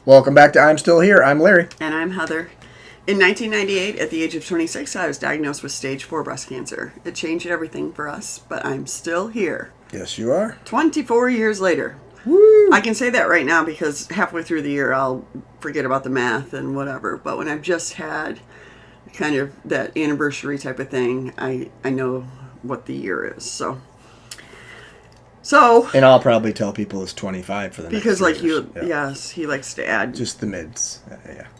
Welcome back to I'm Still Here. I'm Larry. And I'm Heather. In 1998, at the age of 26, I was diagnosed with stage 4 breast cancer. It changed everything for us, but I'm still here. Yes, you are. 24 years later. Woo! I can say that right now because halfway through the year I'll forget about the math and whatever. But when I've just had kind of that anniversary type of thing, I know what the year is. So, and I'll probably tell people it's 25 for the because next years. Yeah. Yes, he likes to add just the mids.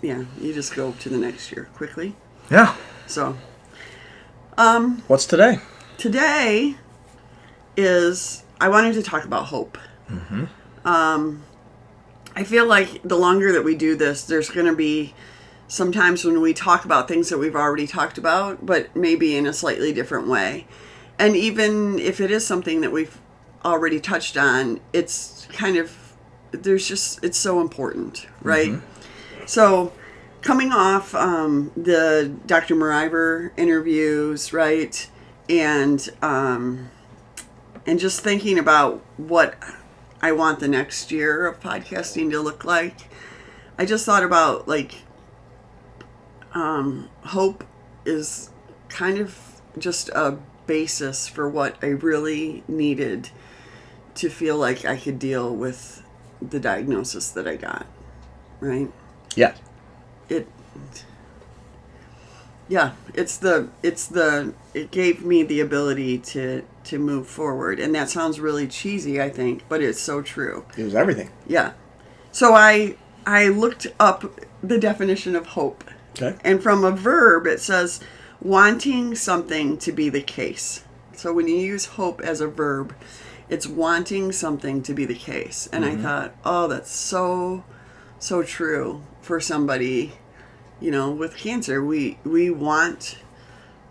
Yeah, you just go to the next year quickly. Yeah. So, what's today? Today is I wanted to talk about hope. Mm-hmm. I feel like the longer that we do this, there's going to be sometimes when we talk about things that we've already talked about, but maybe in a slightly different way. And even if it is something that we've already touched on, it's kind of, it's so important, right? Mm-hmm. So coming off the Dr. Mariver interviews, right? And just thinking about what I want the next year of podcasting to look like, I just thought about hope is kind of just a basis for what I really needed to feel like I could deal with the diagnosis that I got, right? Yeah. It gave me the ability to move forward. And that sounds really cheesy, I think, but it's so true. It was everything. Yeah. So I looked up the definition of hope. Okay. And from a verb, it says wanting something to be the case. So when you use hope as a verb, it's wanting something to be the case. And I thought, oh, that's so true for somebody, with cancer. We want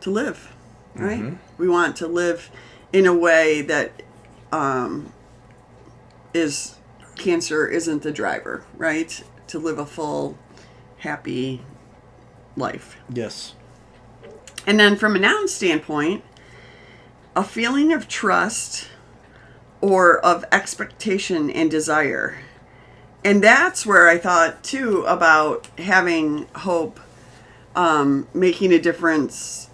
to live, right? Mm-hmm. We want to live in a way that cancer isn't the driver, right? To live a full, happy life. Yes. And then from a noun standpoint, a feeling of trust or of expectation and desire. And that's where I thought, too, about having hope, making a difference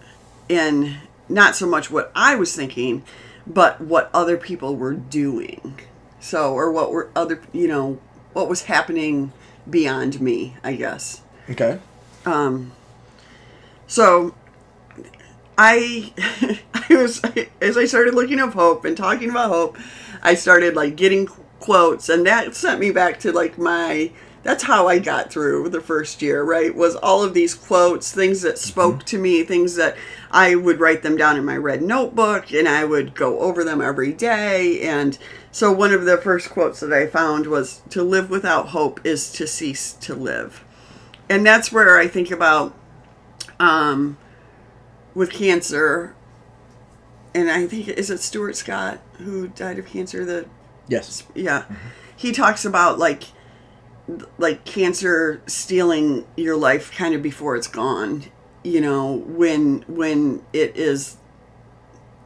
in not so much what I was thinking, but what other people were doing. So, or what were what was happening beyond me, I guess. Okay. So I was, as I started looking up hope and talking about hope, I started getting quotes, and that sent me back to that's how I got through the first year, right? Was all of these quotes, things that spoke to me, things that I would write them down in my red notebook, and I would go over them every day. And so one of the first quotes that I found was, "To live without hope is to cease to live." And that's where I think about with cancer, and I think, is it Stuart Scott who died of cancer? Yes. Yeah. Mm-hmm. He talks about cancer stealing your life kind of before it's gone, when it is,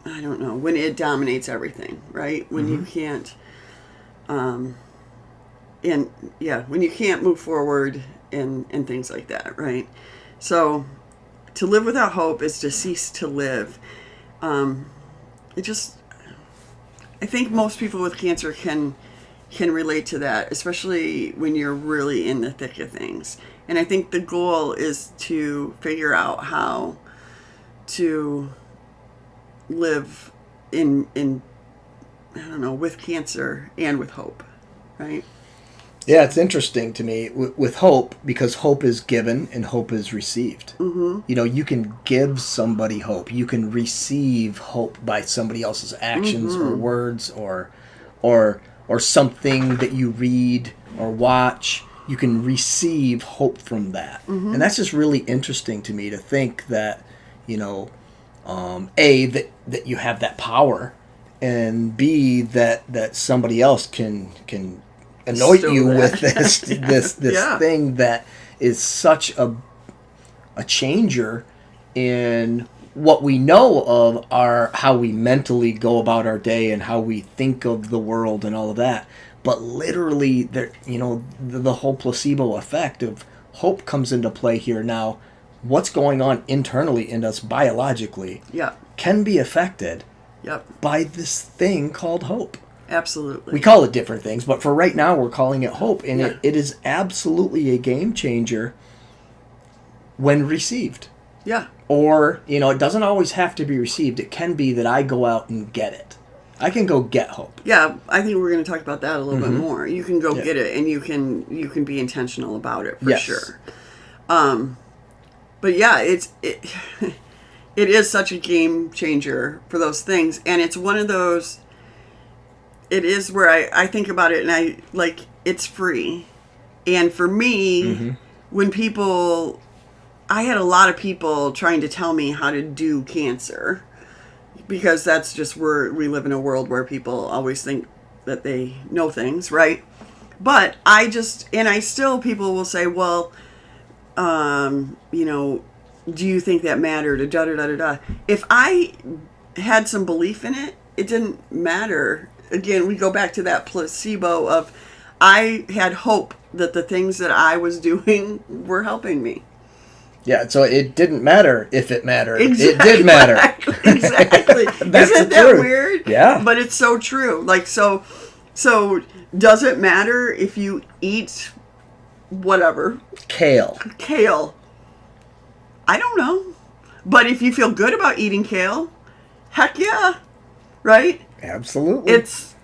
I don't know, when it dominates everything, right? When you can't, when you can't move forward and things like that, right? So to live without hope is to cease to live. I think most people with cancer can relate to that, especially when you're really in the thick of things. And I think the goal is to figure out how to live in I don't know, with cancer and with hope, right? Yeah, it's interesting to me with hope, because hope is given and hope is received. Mm-hmm. You can give somebody hope. You can receive hope by somebody else's actions or words or something that you read or watch. You can receive hope from that. Mm-hmm. And that's just really interesting to me to think that, A, that you have that power, and B, that somebody else can anoint you with this thing that is such a changer in what we know of how we mentally go about our day and how we think of the world and all of that. but literally, the whole placebo effect of hope comes into play here. Now, what's going on internally in us biologically can be affected by this thing called hope. Absolutely. We call it different things, but for right now, we're calling it hope, and it is absolutely a game changer when received. Yeah. Or, it doesn't always have to be received. It can be that I go out and get it. I can go get hope. Yeah, I think we're going to talk about that a little bit more. You can go get it, and you can be intentional about it for sure. But yeah, it is such a game changer for those things, and it's one of those. It is where I think about it, and it's free, and for me, when people. I had a lot of people trying to tell me how to do cancer because that's just where we live in a world where people always think that they know things, right? But people will say, well, do you think that mattered? Da, da, da, da, da. If I had some belief in it, it didn't matter. Again, we go back to that placebo of I had hope that the things that I was doing were helping me. Yeah, so it didn't matter if it mattered. Exactly. It did matter. Exactly. Isn't that weird? Yeah. But it's so true. So does it matter if you eat whatever? Kale. I don't know. But if you feel good about eating kale, heck yeah. Right? Absolutely. If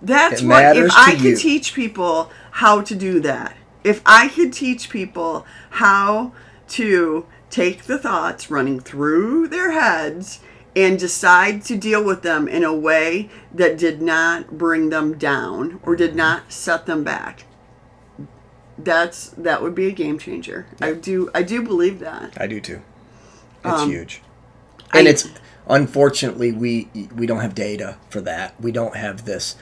I could teach people how to do that, if I could teach people how to take the thoughts running through their heads and decide to deal with them in a way that did not bring them down or did not set them back, that would be a game changer. Yeah. I do believe that. I do too. It's huge. And it's unfortunately we don't have data for that. We don't have this,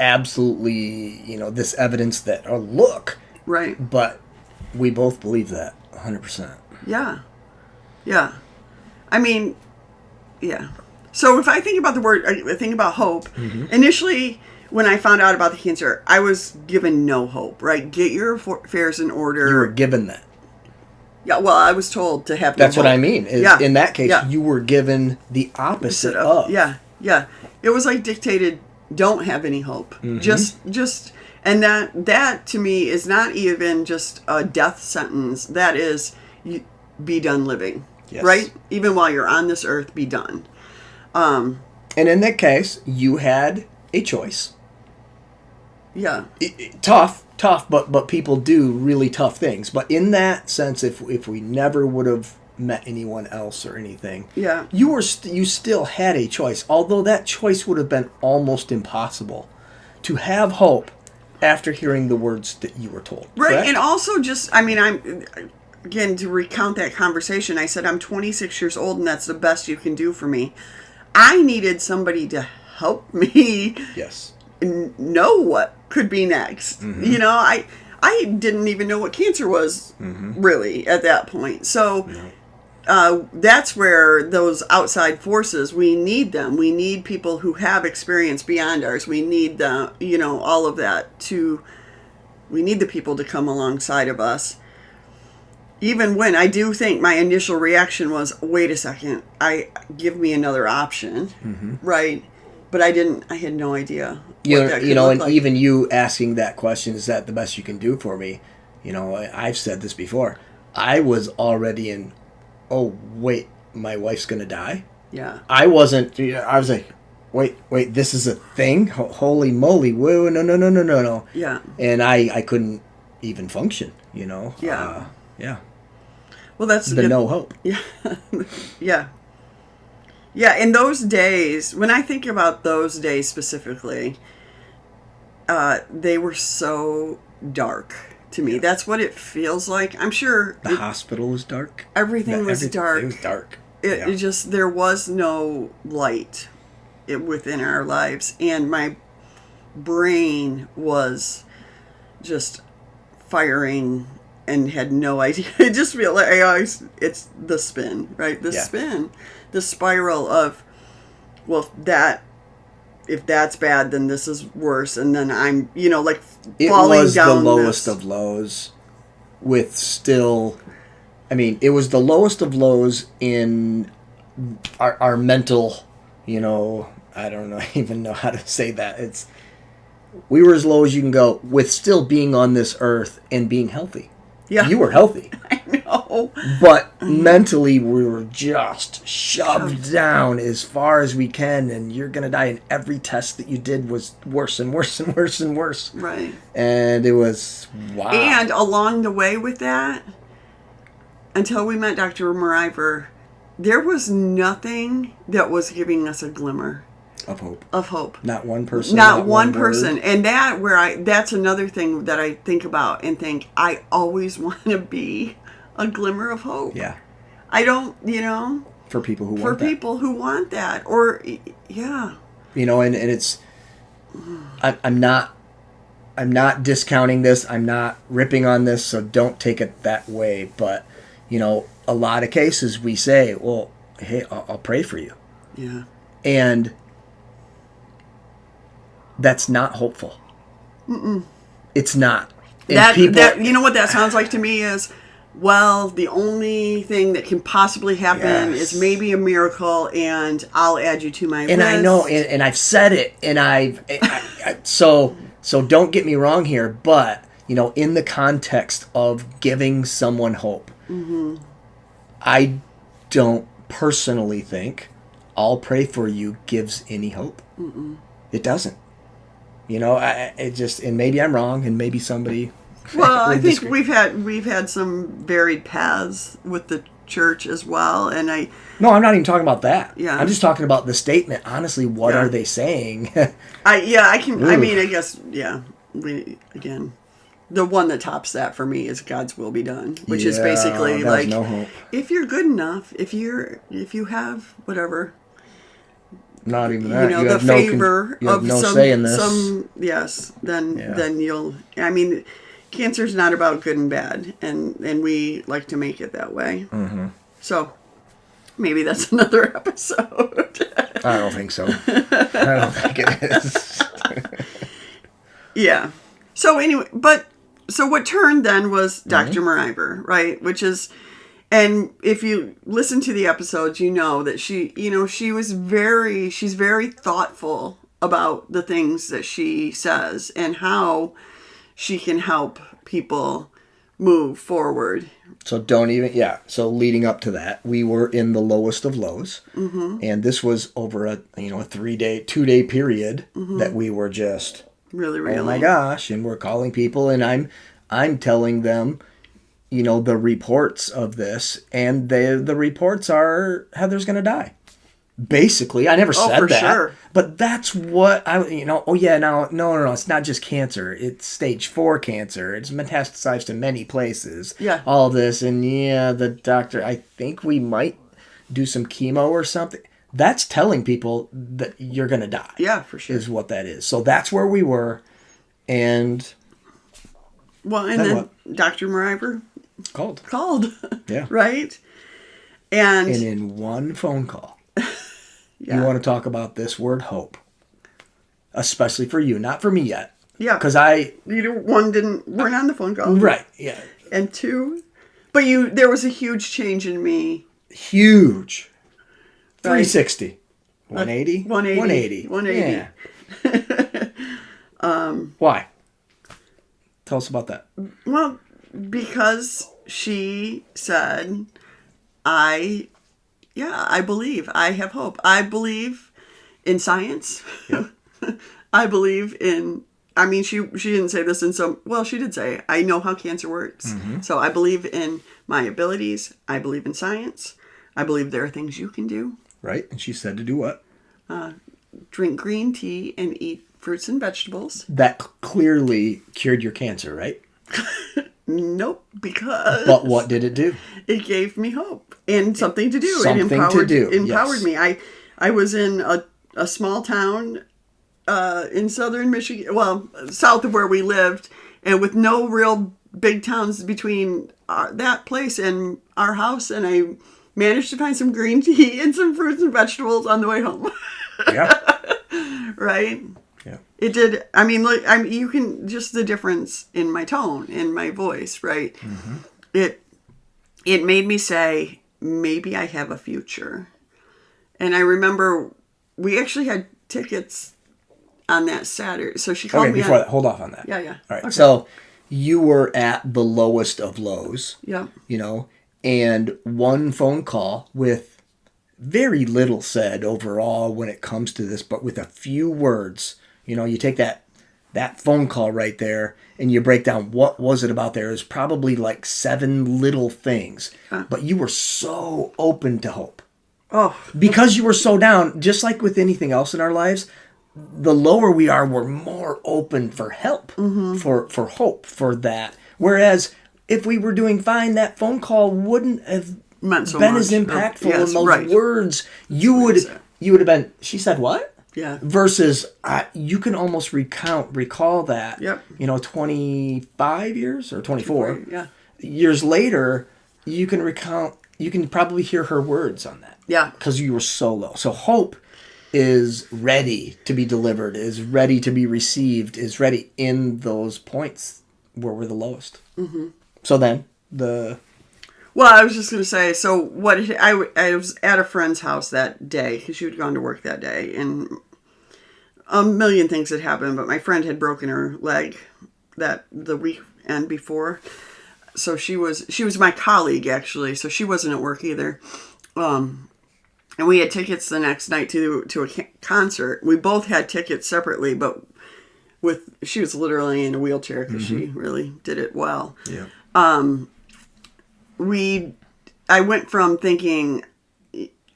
absolutely, this evidence that look. Right. But we both believe that 100%. Yeah. Yeah. I mean, yeah. So if I think about hope, initially when I found out about the cancer, I was given no hope, right? Get your affairs in order. You were given that. Yeah, well, I was told to have That's no hope. what I mean. In that case, you were given the opposite of. Yeah, yeah. It was dictated, don't have any hope. Just and that to me is not even just a death sentence. That is, be done living. Yes. Right? Even while you're on this earth, be done. And in that case, you had a choice. Yeah. Tough, but people do really tough things. But in that sense, if we never would have met anyone else or anything, you still had a choice. Although that choice would have been almost impossible to have hope after hearing the words that you were told. Right, correct? And also again, to recount that conversation, I said, I'm 26 years old and that's the best you can do for me. I needed somebody to help me know what could be next. I didn't even know what cancer was really at that point. So that's where those outside forces, we need them. We need people who have experience beyond ours. We need all of that we need the people to come alongside of us. Even when I do think my initial reaction was, wait a second, give me another option, right? But I had no idea. Even you asking that question, is that the best you can do for me? I've said this before. I was already in, oh, wait, my wife's going to die? Yeah. I wasn't, I was like, wait, this is a thing? Holy moly, whoa, no. Yeah. And I couldn't even function, Yeah. Yeah. Well, that's no hope. Yeah. Yeah. Yeah, in those days, when I think about those days specifically, they were so dark to me. That's what it feels like. I'm sure the hospital was dark. Everything was dark. It was dark. It just, there was no light within our lives, and my brain was just firing and had no idea. I just feel like it's the spin, right? The spin, the spiral of, well, that if that's bad, then this is worse. And then I'm, like it falling was down the lowest of lows with still, I mean, it was the lowest of lows in our mental, I don't know, even know how to say that. We were as low as you can go with still being on this earth and being healthy. Yeah. You were healthy. I know. But mentally, we were just shoved down as far as we can, and you're going to die. And every test that you did was worse and worse and worse and worse. Right. And it was, wow. And along the way with that, until we met Dr. Mariver, there was nothing that was giving us a glimmer of hope. Not one person. Not one person. And that's another thing that I think about and think, I always want to be a glimmer of hope. Yeah. I don't, for people who want that. For people who want that. Or, yeah. And it's, I'm not discounting this. I'm not ripping on this, so don't take it that way. But, a lot of cases we say, well, hey, I'll pray for you. Yeah. And that's not hopeful. Mm-mm. It's not. That you know what that sounds like to me is, well, the only thing that can possibly happen is maybe a miracle, and I'll add you to my list. And I know, and I've said it, and so don't get me wrong here, but in the context of giving someone hope, mm-hmm. I don't personally think I'll pray for you gives any hope. Mm-mm. It doesn't. And maybe I'm wrong, and maybe somebody. Well, I think we've had some varied paths with the church as well, and No, I'm not even talking about that. Yeah. I'm just talking about the statement. Honestly, what are they saying? I guess, yeah. The one that tops that for me is God's will be done, which is basically like, no hope. If you're good enough, if you have whatever. Not even that. The favor of some say in this. Then you'll. I mean, cancer's not about good and bad, and we like to make it that way. Mm-hmm. So maybe that's another episode. I don't think so. I don't think it is. Yeah. So anyway, so what turned then was Dr. Mariver, right? Which is. And if you listen to the episodes, you know that she's very thoughtful about the things that she says and how she can help people move forward. So so leading up to that, we were in the lowest of lows. Mm-hmm. And this was over a 2-day period mm-hmm. that we were just really, oh my gosh. And we're calling people, and I'm telling them, the reports of this, and the reports are Heather's going to die. Basically, I never said that, sure. But that's what no, it's not just cancer. It's stage 4 cancer. It's metastasized to many places. Yeah. All this, and the doctor, I think we might do some chemo or something. That's telling people that you're going to die. Yeah, for sure. Is what that is. So that's where we were, and... Well, and then what? Dr. Mariver called. Yeah. Right? And in one phone call, you want to talk about this word hope. Especially for you, not for me yet. Yeah. Because weren't on the phone call. Right, yeah. And 2, but there was a huge change in me. Huge. Right. 360. 180? 180. Yeah. Why? Tell us about that. Well, because she said, I believe. I have hope. I believe in science. Yeah. I believe in... I mean, she didn't say this in some... Well, she did say, I know how cancer works. Mm-hmm. So I believe in my abilities. I believe in science. I believe there are things you can do. Right. And she said to do what? Drink green tea and eat fruits and vegetables. That clearly cured your cancer, right? Nope, because... But what did it do? It gave me hope and something to do. Something it empowered me. I was in a small town in southern Michigan, well, south of where we lived, and with no real big towns between that place and our house, and I managed to find some green tea and some fruits and vegetables on the way home. Yeah. Right? Yeah. It did. I mean, look, you can just the difference in my tone, in my voice, right? Mm-hmm. It made me say, maybe I have a future. And I remember we actually had tickets on that Saturday. So she called me. Before that, hold off on that. Yeah, yeah. All right. Okay. So you were at the lowest of lows. Yeah. You know, and one phone call with very little said overall when it comes to this, but with a few words, you know, you take that phone call right there and you break down what was it about there. It was probably like 7 little things, but you were so open to hope. Oh. Because you were so down, just like with anything else in our lives, the lower we are, we're more open for help, for hope, for that. Whereas if we were doing fine, that phone call wouldn't have meant so been much. as impactful Yes, in those right. words. You would have been, she said what? Yeah. Versus you can almost recall that, Yep. 25 years or 24 Yeah. years later, you can probably hear her words on that. Yeah. Because you were so low. So hope is ready to be delivered, is ready to be received, is ready in those points where we're the lowest. Mm-hmm. So then Well, I was just going to say, so what I was at a friend's house that day because she had gone to work that day, and a million things had happened, but my friend had broken her leg the weekend before. So she was my colleague actually, so she wasn't at work either. And we had tickets the next night to a concert. We both had tickets separately, but she was literally in a wheelchair because she really did it well. yeah. I went from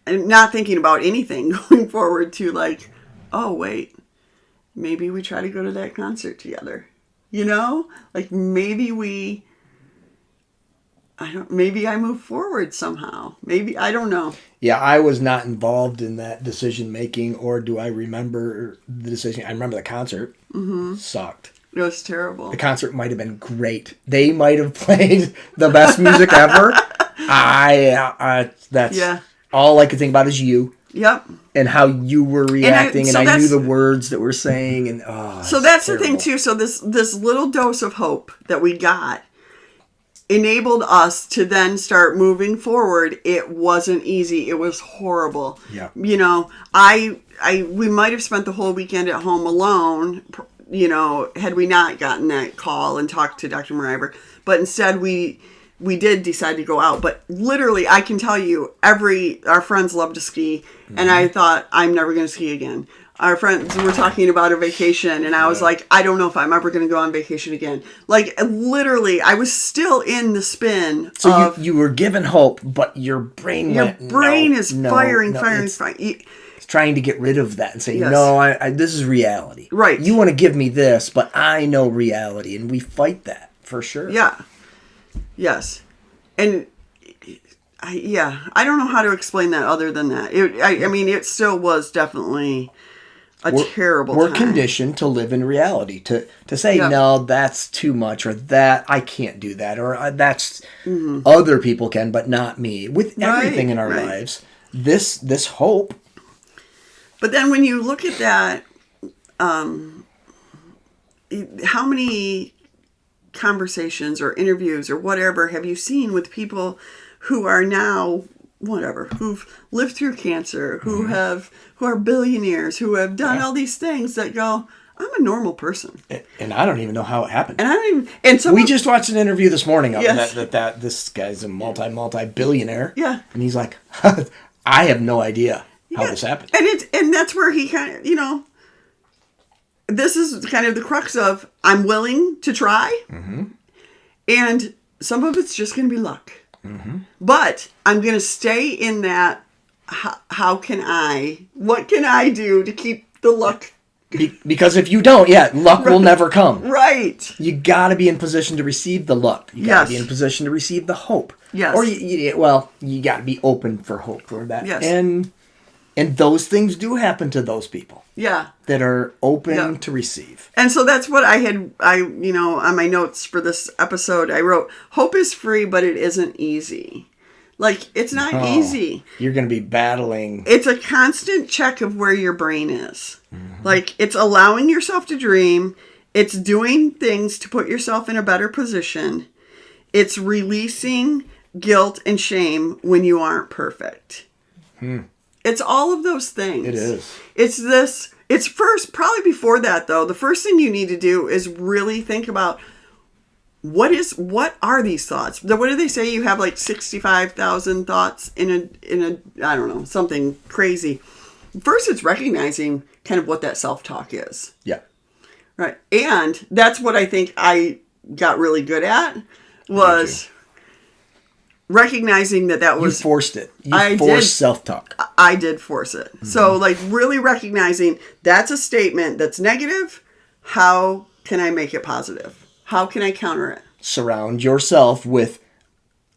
not thinking about anything going forward to like, oh wait, maybe we try to go to that concert together. Like maybe I move forward somehow. Maybe, I don't know. Yeah, I was not involved in that decision making, or do I remember the decision? I remember the concert. Sucked. It was terrible. The concert might have been great. They might have played the best music ever. That's all I could think about is you. Yep. And how you were reacting, and I knew the words that were saying, and so that's terrible. The thing too. So this little dose of hope that we got enabled us to then start moving forward. It wasn't easy. It was horrible. Yeah. We might have spent the whole weekend at home alone, had we not gotten that call and talked to Dr. Mariber. But instead we did decide to go out. But literally, I can tell you, our friends love to ski, and I thought, I'm never going to ski again. Our friends were talking about a vacation, and I was like, I don't know if I'm ever going to go on vacation again. Like, literally, I was still in the spin. So you were given hope, but your brain is firing. It's trying to get rid of that and say, no, this is reality. Right. You want to give me this, but I know reality, and we fight that for sure. Yeah. Yes. And I don't know how to explain that other than that. It still was definitely terrible We're time. conditioned to live in reality, to say, no, that's too much, or that, I can't do that, or that's, other people can, but not me. With everything in our lives, this hope. But then when you look at that, how many conversations or interviews or whatever have you seen with people who are now who've lived through cancer, who are billionaires, who have done all these things that go, I'm a normal person, and I don't even know how it happened. We just watched an interview this morning that this guy's a multi billionaire. Yeah, and he's like, I have no idea how this happened. And that's where he kind of, this is kind of the crux of, I'm willing to try, and some of it's just going to be luck. But I'm going to stay in that. What can I do to keep the luck? Because if you don't, luck will never come. Right. You got to be in position to receive the luck. You got to be in position to receive the hope. Yes. Or you got to be open for hope for that. Yes. And those things do happen to those people. Yeah. That are open to receive. And so that's what on my notes for this episode, I wrote, hope is free, but it isn't easy. Like, it's not easy. You're going to be battling. It's a constant check of where your brain is. Like, it's allowing yourself to dream. It's doing things to put yourself in a better position. It's releasing guilt and shame when you aren't perfect. It's all of those things. It is. It's first, probably before that, though, the first thing you need to do is really think about what are these thoughts? What do they say? You have like 65,000 thoughts in a I don't know, something crazy. First, it's recognizing kind of what that self-talk is. Yeah. Right. And that's what I think I got really good at, was recognizing that was... You forced it. You forced self-talk. I did force it. So, like, really recognizing that's a statement that's negative. How can I make it positive? How can I counter it? Surround yourself with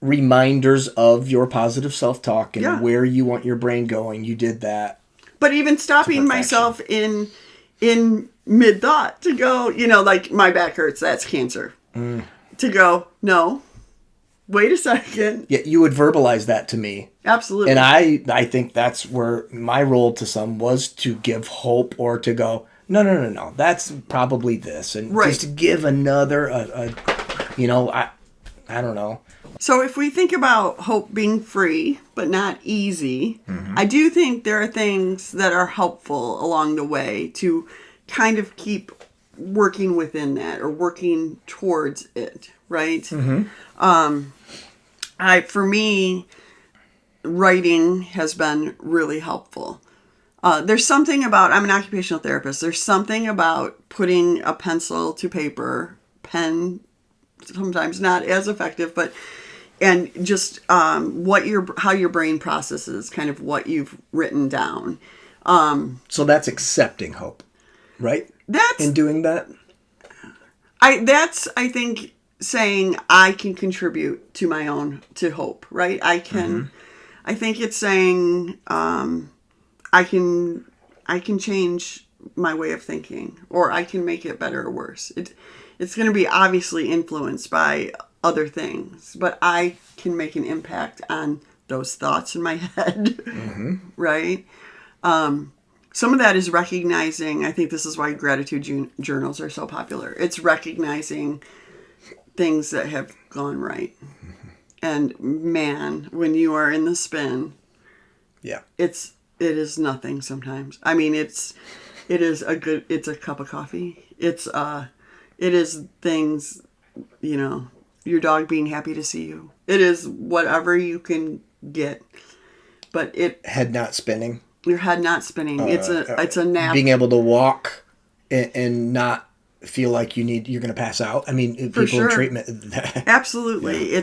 reminders of your positive self-talk and where you want your brain going. You did that. But even stopping myself in mid-thought to go, like, my back hurts, that's cancer. To go, no, wait a second. Yeah, you would verbalize that to me. Absolutely. And I think that's where my role to some was to give hope, or to go, no, that's probably this. And just to give another, I don't know. So if we think about hope being free, but not easy, I do think there are things that are helpful along the way to kind of keep working within that, or working towards it, right? For me, writing has been really helpful. There's something about, I'm an occupational therapist, there's something about putting a pencil to paper, pen, sometimes not as effective, and just how your brain processes kind of what you've written down. So that's accepting hope, right? In doing that? I think, saying I can contribute to hope, right? I think it's saying, I can change my way of thinking, or I can make it better or worse. It's going to be obviously influenced by other things, but I can make an impact on those thoughts in my head, right? Some of that is recognizing, I think this is why gratitude journals are so popular. It's recognizing things that have gone right. And man, when you are in the spin, it is nothing sometimes. I mean, it's a cup of coffee. It is things, your dog being happy to see you. It is whatever you can get. But head not spinning. Your head not spinning. It's a nap. Being able to walk and not feel like you're going to pass out. I mean, people in treatment. Absolutely. Yeah.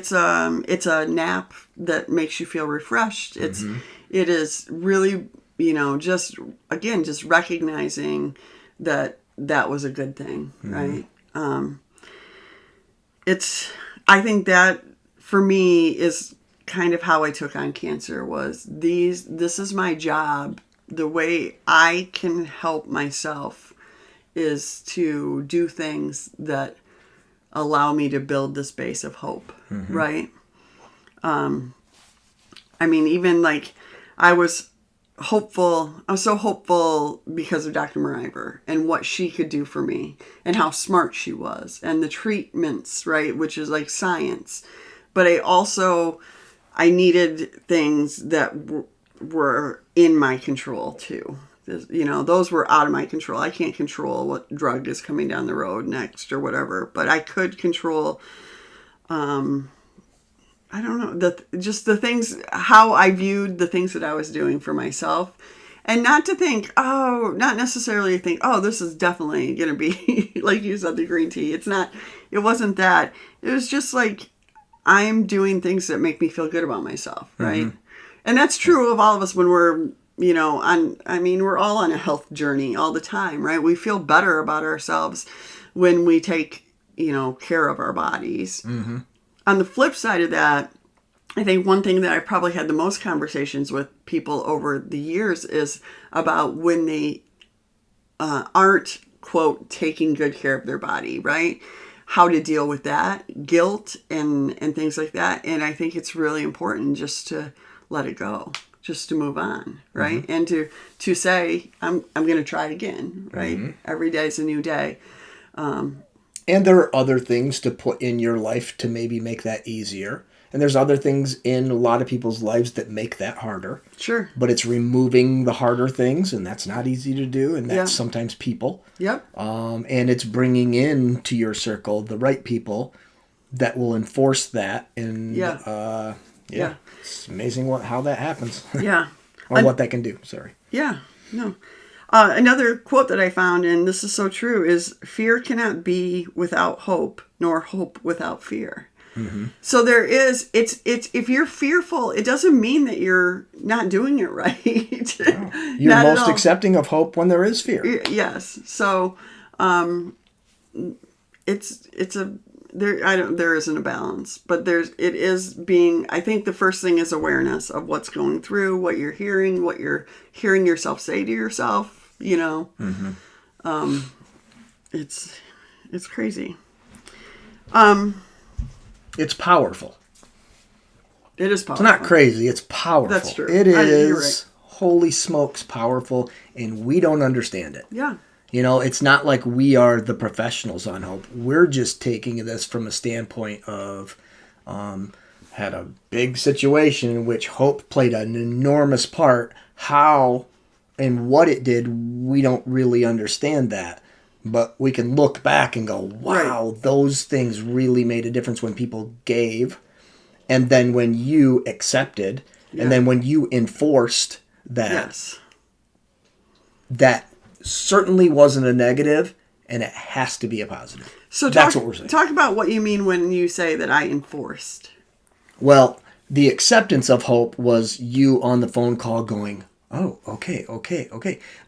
It's a nap that makes you feel refreshed. It is really, just recognizing that was a good thing, right? I think that for me is kind of how I took on cancer, was this is my job. The way I can help myself is to do things that allow me to build this base of hope, right? I mean, even like I was so hopeful because of Dr. Mariver and what she could do for me and how smart she was and the treatments, right? Which is like science. But I needed things that were in my control too. Those were out of my control. I can't control what drug is coming down the road next or whatever, but I could control, I don't know, the things, how I viewed the things that I was doing for myself, and not necessarily think, this is definitely going to be, like you said, the green tea. It wasn't that. It was just like, I'm doing things that make me feel good about myself, right? And that's true of all of us when we're, we're all on a health journey all the time, right? We feel better about ourselves when we take, care of our bodies. On the flip side of that, I think one thing that I probably had the most conversations with people over the years is about when they aren't, quote, taking good care of their body, right? how to deal with that guilt and things like that. And I think it's really important just to let it go, just to move on, right? Mm-hmm. And to say, I'm going to try it again, right? Mm-hmm. Every day is a new day. And there are other things to put in your life to maybe make that easier. And there's other things in a lot of people's lives that make that harder. Sure. But it's removing the harder things, and that's not easy to do, and that's sometimes people. Yep. And it's bringing in to your circle the right people that will enforce that. And it's amazing how that happens. Yeah. Or what that can do. Sorry. Yeah. No. Another quote that I found, and this is so true, is fear cannot be without hope, nor hope without fear. Mm-hmm. So there is, it's if you're fearful, it doesn't mean that you're not doing it right. No. You're most accepting of hope when there is fear. Yes. So there isn't a balance, but it is being, I think the first thing is awareness of what's going through, what you're hearing yourself say to yourself, Mm-hmm. It's crazy. It's powerful. It is powerful. It's not crazy. It's powerful. That's true. It is, you're right. Holy smokes, powerful, and we don't understand it. Yeah. It's not like we are the professionals on hope. We're just taking this from a standpoint of had a big situation in which hope played an enormous part. How and what it did, we don't really understand that. But we can look back and go, wow, right. Those things really made a difference when people gave. And then when you accepted, and then when you enforced that, that certainly wasn't a negative, and it has to be a positive. So that's what we're saying. Talk about what you mean when you say that I enforced. Well, the acceptance of hope was you on the phone call going, oh, okay.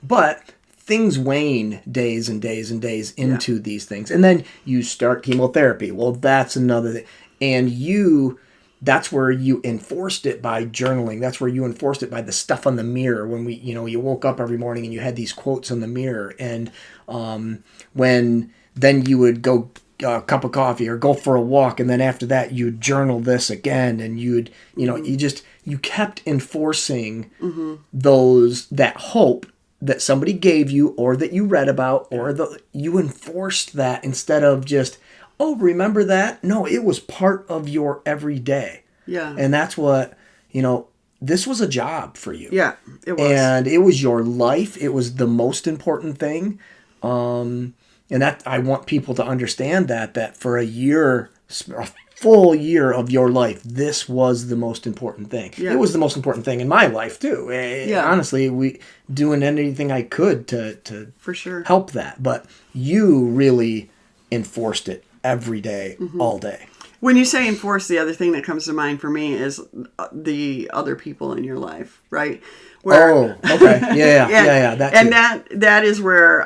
But things wane days and days and days into these things. And then you start chemotherapy. Well, that's another thing. And that's where you enforced it by journaling. That's where you enforced it by the stuff on the mirror. When you woke up every morning and you had these quotes on the mirror. And when then you would go a cup of coffee or go for a walk. And then after that, you'd journal this again. And you'd, you kept enforcing that hope that somebody gave you or that you read about, or you enforced that instead of just, oh, remember that? No, it was part of your everyday. Yeah. And that's what, this was a job for you. Yeah, it was. And it was your life. It was the most important thing. And that I want people to understand that for a full year of your life, this was the most important thing. Yeah. It was the most important thing in my life too. Honestly, we doing anything I could to for sure help that. But you really enforced it every day, all day. When you say enforce, the other thing that comes to mind for me is the other people in your life, right? Okay. Yeah. That is where,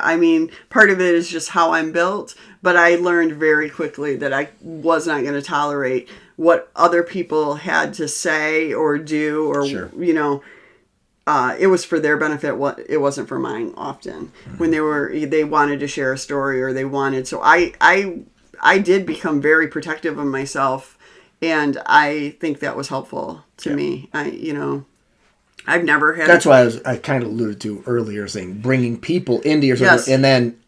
part of it is just how I'm built, but I learned very quickly that I was not going to tolerate what other people had to say or do, or, it was for their benefit. It wasn't for mine often. When they wanted to share a story or they wanted, so I did become very protective of myself, and I think that was helpful to me. I've never had. That's why I kind of alluded to earlier, saying bringing people into your circle, and then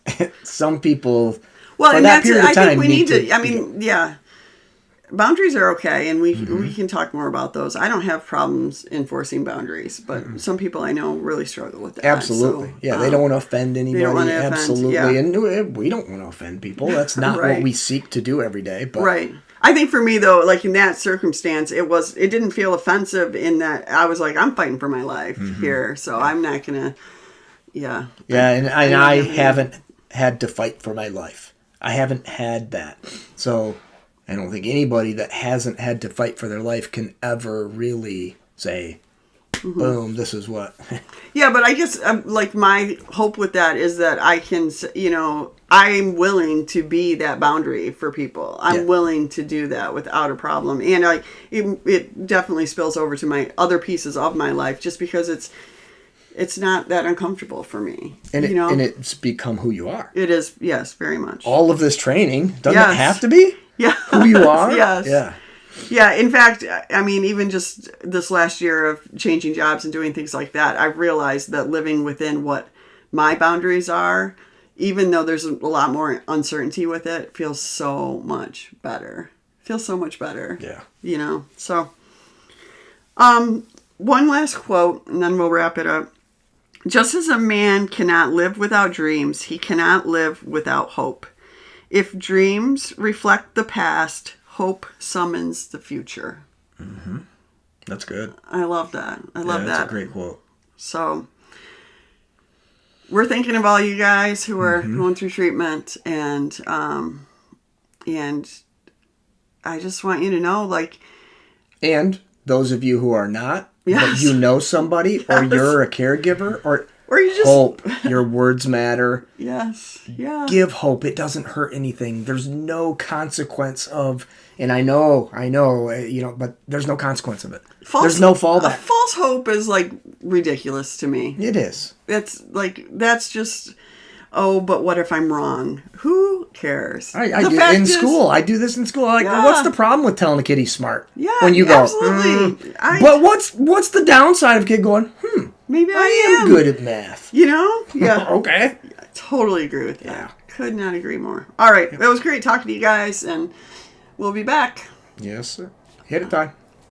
some people. Well, and that's I think we need to. Boundaries are okay, and we can talk more about those. I don't have problems enforcing boundaries, but some people I know really struggle with that. Absolutely, so, they don't want to offend anybody. They don't want to absolutely, offend, and we don't want to offend people. That's not what we seek to do every day. But. Right. I think for me though, like in that circumstance, it didn't feel offensive in that I was like, I'm fighting for my life here, so I'm not gonna. Yeah. Yeah, and I haven't had to fight for my life. I haven't had that, so. I don't think anybody that hasn't had to fight for their life can ever really say, boom, this is what. Yeah, but I guess like my hope with that is that I can, I'm willing to be that boundary for people. I'm willing to do that without a problem. And it definitely spills over to my other pieces of my life, just because it's not that uncomfortable for me. And you know? And it's become who you are. It is, yes, very much. All of this training, doesn't it have to be? Yeah. Who you are? Yes. Yeah. Yeah, in fact, I mean, even just this last year of changing jobs and doing things like that, I've realized that living within what my boundaries are, even though there's a lot more uncertainty with it, feels so much better. Feels so much better. Yeah. You know, so one last quote, and then we'll wrap it up. Just as a man cannot live without dreams, he cannot live without hope. If dreams reflect the past, hope summons the future. Mm-hmm. That's good. I love that. I love that. That's a great quote. So we're thinking of all you guys who are going through treatment, and I just want you to know, like, and those of you who are not, but yes. you know somebody, or you're a caregiver, or you just hope. Your words matter. Yes. Yeah. Give hope. It doesn't hurt anything. There's no consequence of, and I know, but there's no consequence of it. There's no fallback. False hope is like ridiculous to me. It is. It's like, that's just, oh, but what if I'm wrong? Who cares? I do in school. I do this in school. Like, yeah. What's the problem with telling a kid he's smart? Yeah, when you go, absolutely. But what's the downside of a kid going, maybe I am good at math. You know? Yeah. Okay. I totally agree with that. Yeah. Could not agree more. All right. It was great talking to you guys, and we'll be back. Yes, sir. Hit it, time.